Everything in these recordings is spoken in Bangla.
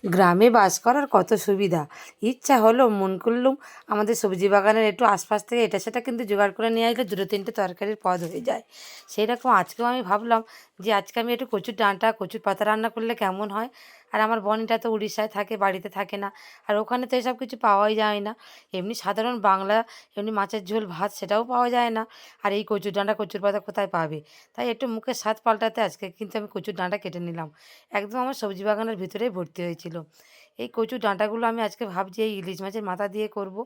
গ্রামে বাস করার কত সুবিধা। ইচ্ছা হলো মন করলুম আমাদের সবজি বাগানের একটু আশপাশ থেকে এটা সেটা কিন্তু জোগাড় করে নিয়ে আসলে দুটো তিনটে তরকারির পদ হয়ে যায়। সেই রকম আজকেও আমি ভাবলাম যে আজকে আমি একটু কচুর ডাঁটা কচুর পাতা রান্না করলে কেমন হয়। আর আমার বোনটা তো উড়িষ্যায় থাকে, বাড়িতে থাকে না। আর ওখানে তো এসব কিছু পাওয়াই যায় না। এমনি সাধারণ বাংলা এমনি মাছের ঝোল ভাত সেটাও পাওয়া যায় না। আর এই কচুর ডাঁটা কচুর পাতা কোথায় পাবে। তাই একটু মুখের স্বাদ পাল্টাতে আজকে কিন্তু আমি কচুর ডাঁটা কেটে নিলাম। একদম আমার সবজি বাগানের ভিতরেই ভর্তি হয়েছিল। এই কচুর ডাঁটাগুলো আমি আজকে ভাবছি এই ইলিশ মাছের মাথা দিয়ে করব।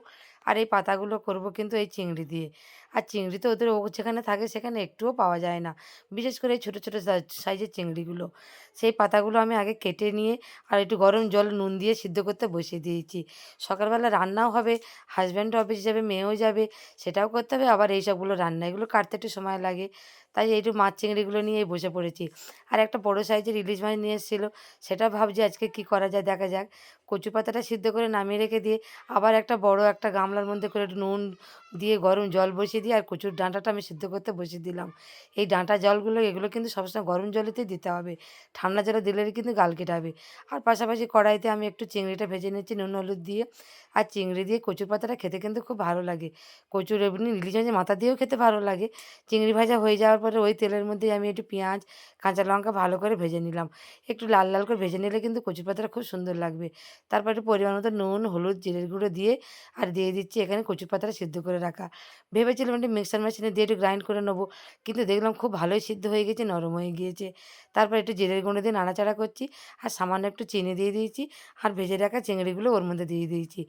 আর এই পাতাগুলো করব কিন্তু এই চিংড়ি দিয়ে। আর চিংড়ি তো ওদের ও যেখানে থাকে সেখানে একটুও পাওয়া যায় না। বিশেষ করে এই ছোটো ছোটো সাইজের চিংড়িগুলো। সেই পাতাগুলো আমি আগে কেটে নিয়ে আর একটু গরম জল নুন দিয়ে সিদ্ধ করতে বসিয়ে দিয়েছি। সকালবেলা রান্নাও হবে, হাজব্যান্ডও অফিস যাবে, মেয়েও যাবে, সেটাও করতে হবে। আবার এই সবগুলো রান্না এগুলো কাটতে একটু সময় লাগে। তাই একটু মাছ চিংড়িগুলো নিয়েই বসে পড়েছি। আর একটা বড় সাইজের ইলিশ মাছ নিয়ে এসেছিলো, সেটা ভাবছি আজকে কী করা যায় দেখা যাক। কচু পাতাটা সিদ্ধ করে নামিয়ে রেখে দিয়ে আবার একটা বড় একটা গামলার মধ্যে করে একটু নুন দিয়ে গরম জল বসিয়ে দিয়ে আর কচুর ডাঁটাটা আমি সিদ্ধ করতে বসিয়ে দিলাম। এই ডাঁটা জলগুলো এগুলো কিন্তু সবসময় গরম জলেতেই দিতে হবে। ঠান্ডা জলে দিলে কিন্তু গাল কেটাবে। আর পাশাপাশি কড়াইতে আমি একটু চিংড়িটা ভেজে নিচ্ছি নুন হলুদ দিয়ে। আর চিংড়ি দিয়ে কচুর পাতাটা খেতে কিন্তু খুব ভালো লাগে। কচুর এমনি ইলিশ মাছের মাথা দিয়েও খেতে ভালো লাগে। চিংড়ি ভাজা হয়ে যাওয়ার পরে ওই তেলের মধ্যেই আমি একটু পেঁয়াজ কাঁচা লঙ্কা ভালো করে ভেজে নিলাম। একটু লাল লাল করে ভেজে নিলে কিন্তু কচুর পাতাটা খুব সুন্দর লাগবে। তারপর একটু পরিমাণ মতো নুন, হলুদ, জিরের গুঁড়ো দিয়ে আর দিয়ে দিচ্ছি এখানে কচুর পাতাটা সিদ্ধ করে রাখা। ভেবেছিলাম একটু মিক্সার মেশিনে দিয়ে একটু গ্রাইন্ড করে নেবো। কিন্তু দেখলাম খুব ভালোই সিদ্ধ হয়ে গেছে, নরম হয়ে গিয়েছে। তারপর একটু জিরের গুঁড়ো দিয়ে নাড়াচাড়া করছি। আর সামান্য একটু চিনি দিয়ে দিয়েছি। আর ভেজে রাখা চিংড়িগুলো ওর মধ্যে দিয়ে দিয়েছি।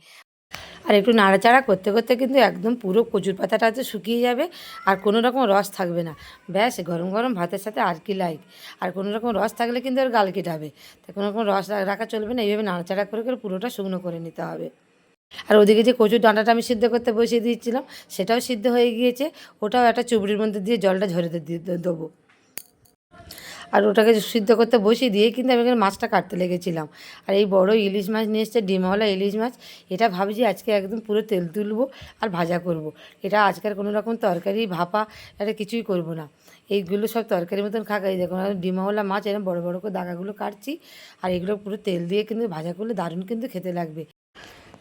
আর একটু নাড়াচাড়া করতে করতে কিন্তু একদম পুরো কচুর পাতাটা তো শুকিয়ে যাবে। আর কোনো রকম রস থাকবে না। ব্যাস গরম গরম ভাতের সাথে আর কি লাইক। আর কোনো রকম রস থাকলে কিন্তু আর গাল কেটাবে। তাই কোনো রকম রস রাখা চলবে না। এইভাবে নাড়াচাড়া করে করে পুরোটা শুকনো করে নিতে হবে। আর ওদিকে যে কচুর ডাঁটাটা আমি সিদ্ধ করতে বসিয়ে দিয়েছিলাম, সেটাও সিদ্ধ হয়ে গিয়েছে। ওটাও একটা চুবড়ির মধ্যে দিয়ে জলটা ঝরে দেবো। আর ওটাকে সিদ্ধ করতে বসিয়ে দিয়ে কিন্তু আমি এখানে মাছটা কাটতে লেগেছিলাম। আর এই বড় ইলিশ মাছ নিয়ে এসছে, ডিমওয়ালা ইলিশ মাছ। এটা ভাবছি আজকে একদম পুরো তেল তুলবো আর ভাজা করব। এটা আজকের কোনো রকম তরকারি ভাপা এটা কিছুই করব না। এইগুলো সব তরকারির মতন খাকা। এই দেখুন ডিমওয়ালা মাছ এরকম বড় বড় করে দাগাগুলো কাটছি। আর এগুলো পুরো তেল দিয়ে কিন্তু ভাজা করলে দারুণ কিন্তু খেতে লাগবে।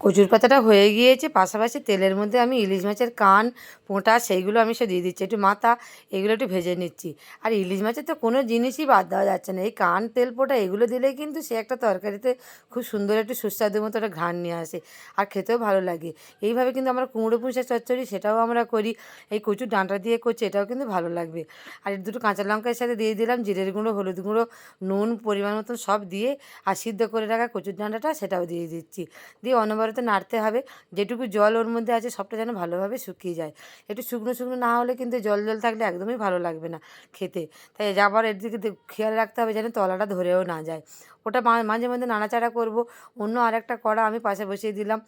কচুর পাতাটা হয়ে গিয়েছে, পাশাপাশি তেলের মধ্যে আমি ইলিশ মাছের কান, পোঁটা সেইগুলো আমি সব দিয়ে দিচ্ছি, একটু মাথা এগুলো একটু ভেজে নিচ্ছি। আর ইলিশ মাছের তো কোনো জিনিসই বাদ দেওয়া যাচ্ছে না। এই কান, তেল, পোঁটা এগুলো দিলেই কিন্তু সে একটা তরকারিতে খুব সুন্দর একটু সুস্বাদু মতো একটা ঘ্রাণ নিয়ে আসে। আর খেতেও ভালো লাগে। এইভাবে কিন্তু আমরা কুমড়ো পুঁইশাক চচ্চড়ি সেটাও আমরা করি। এই কচুর ডাঁটা দিয়ে করছি, এটাও কিন্তু ভালো লাগবে। আর দুটো কাঁচা লঙ্কার সাথে দিয়ে দিলাম জিরের গুঁড়ো, হলুদ গুঁড়ো, নুন পরিমাণ মতন সব দিয়ে আর সিদ্ধ করে রাখা কচুর ডাঁটাটা সেটাও দিয়ে দিচ্ছি। দিয়ে অনবরত নাড়তে হবে। যেটুকু জল ওর মধ্যে আছে সবটা যেন ভালোভাবে শুকিয়ে যায়। একটু শুকনো শুকনো না হলে কিন্তু জল জল থাকলে একদমই ভালো লাগবে না খেতে। তাই আবার এদিকে খেয়াল রাখতে হবে যেন তলাটা ধরেও না যায়। ওটা মাঝে মধ্যে নাড়াচাড়া করব। অন্য আরেকটা কড়া আমি পাশে বসিয়ে দিলাম।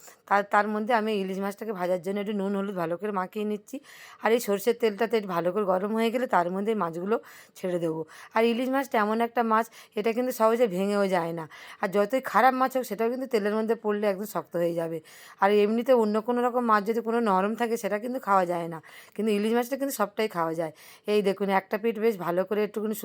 তার মধ্যে আমি ইলিশ মাছটাকে ভাজার জন্য একটু নুন হলুদ ভালো করে মাখিয়ে নিচ্ছি। আর এই সরষের তেলটাতে একটু ভালো করে গরম হয়ে গেলে তার মধ্যে এই মাছগুলো ছেড়ে দেবো। আর ইলিশ মাছটা এমন একটা মাছ, এটা কিন্তু সহজে ভেঙেও যায় না। আর যতই খারাপ মাছ হোক সেটাও কিন্তু তেলের মধ্যে পড়লে একদম শক্ত হয়ে যাবে। আর এমনিতে অন্য কোনো রকম মাছ যদি কোনো নরম থাকে সেটা কিন্তু খাওয়া যায় না। কিন্তু ইলিশ মাছটা কিন্তু সবটাই খাওয়া যায়। এই দেখুন একটা পিঠ বেশ ভালো করে একটুখানি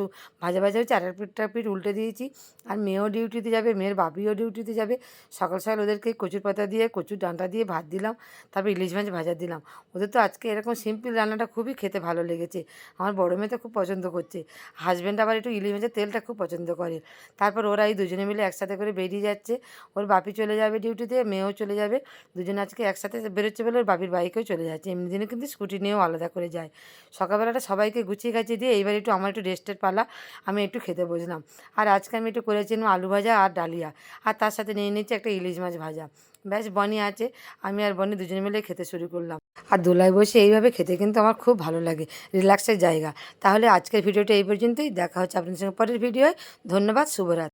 ভাজা ভাজা হয়েছে, আর একটা পিঠ উল্টে দিয়েছি। আর মেয়েও ডিউটিতে যাবে, মেয়ের বাপিও ডিউটিতে যাবে। সকাল সকাল ওদেরকে কচুর পাতা দিয়ে কচুর ডাঁটা দিয়ে ভাত দিলাম। তারপর ইলিশ মাছ ভাজা দিলাম। ওদের তো আজকে এরকম সিম্পল রান্নাটা খুবই খেতে ভালো লেগেছে। আমার বড় মেয়ে তো খুব পছন্দ করছে। হাজব্যান্ড আবার একটু ইলিশ মাছের তেলটা খুব পছন্দ করে। তারপর ওরা এই দুজনে মিলে একসাথে করে বেরিয়ে যাচ্ছে। ওর বাপি চলে যাবে ডিউটিতে, মেয়েও চলে যাবে। দুজনে আজকে একসাথে বেরোচ্ছে বলে ওর বাপির বাইকেও চলে যাচ্ছে। এমনি দিনে কিন্তু স্কুটি নিয়েও আলাদা করে যায়। সকালবেলাটা সবাইকে গুছিয়ে গাছিয়ে দিয়ে এইবার একটু আমার একটু রেস্টের পালা। আমি একটু খেতে বসলাম। আর আজকে আমি একটু করেছিলাম আলু ভাজা আর ডালিয়া। আর তার সাথে নিয়ে নিচ্ছি একটা ইলিশ মাছ ভাজা। ব্যাস বনি আছে, আমি আর বনি দুজনে মিলে খেতে শুরু করলাম। আর দোলায় বসে এইভাবে খেতে কিন্তু আমার খুব ভালো লাগে, রিল্যাক্সের জায়গা। তাহলে আজকের ভিডিওটা এই পর্যন্তই। দেখা হচ্ছে আপনাদের সঙ্গে পরের ভিডিওয়। ধন্যবাদ, শুভরাত্রি।